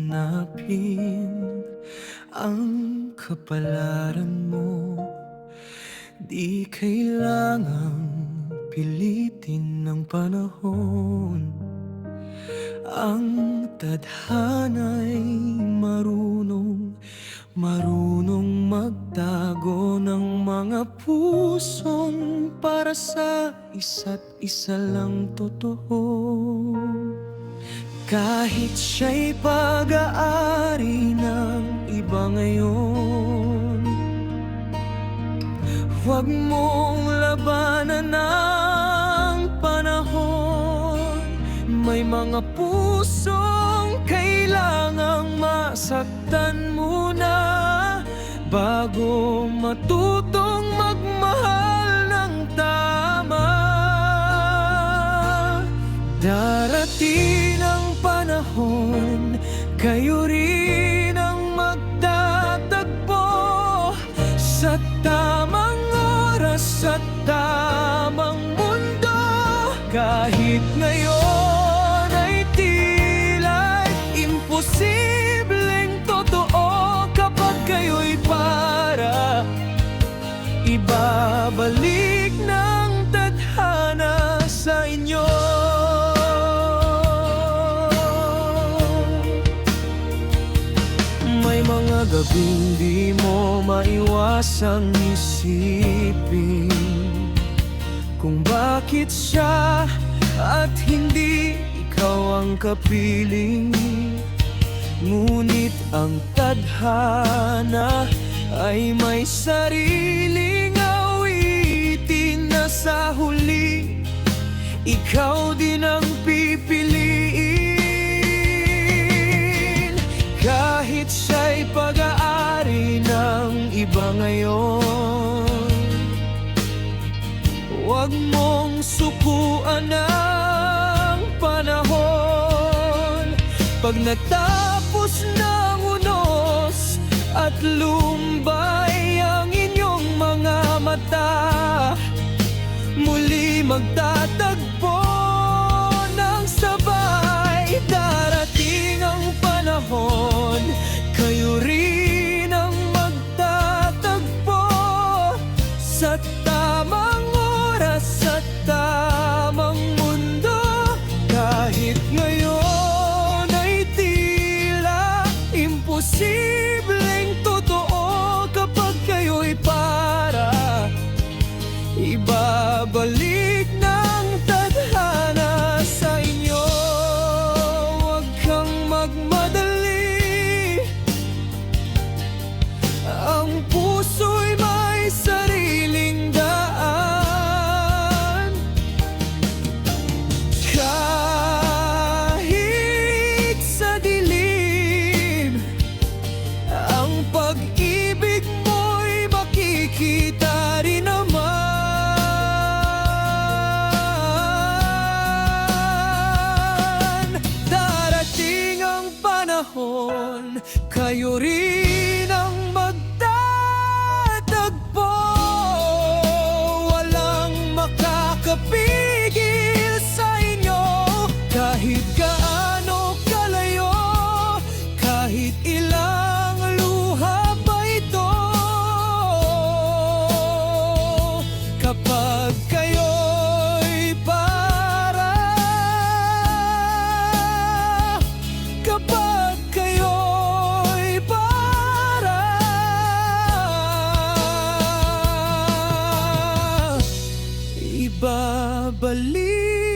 ganapin ang kapalaran mo. Di kailangang pilitin ng panahon. Ang tadhana'y marunong magtago ng mga pusong para sa isa't isa lang totoo. Kahit siya'y pag-aari ng iba ngayon, huwag mong labanan ang panahon. May mga pusong kailangang masaktan muna bago matutong magmahal ng tama. Darating ang panahon, kayo rin ang magtatagpo sa tamang oras at tamang mundo. Kahit ngayon ay tila imposibleng totoo, kapag kayo'y para ibabalik ng tadhana sa inyo. May mga gabing di mo maiwasang isipin kung bakit siya at hindi ikaw ang kapiling. Ngunit ang tadhana ay may sariling awitin na sa huli ikaw din ang pipiliin. Kahit siya'y pag-aari ng iba ngayon, huwag mong sukuan ang panahon. Pag natapos ng unos at lumbay ang inyong mga mata, muli magtatagpo ng sabay. Darating ang panahon, kayo rin ang magtatagpo sa tamang oras at tamang mundo. Kahit ngayon ay tila imposibleng totoo, kapag kayo'y para ibabalik ng tadhana sa inyo. Huwag kang magmadali, ang puso'y may sariling daan. Kahit sa dilim, ang pag-ibig mo'y makikita rin naman. Darating ang panahon, kayo rin ang magtatagpo. Walang makakapigil sa inyo, kahit gaano kalayo, kahit ilang luha pa ito. Kapag kayo'y para, kapag kayo'y para, ibabalik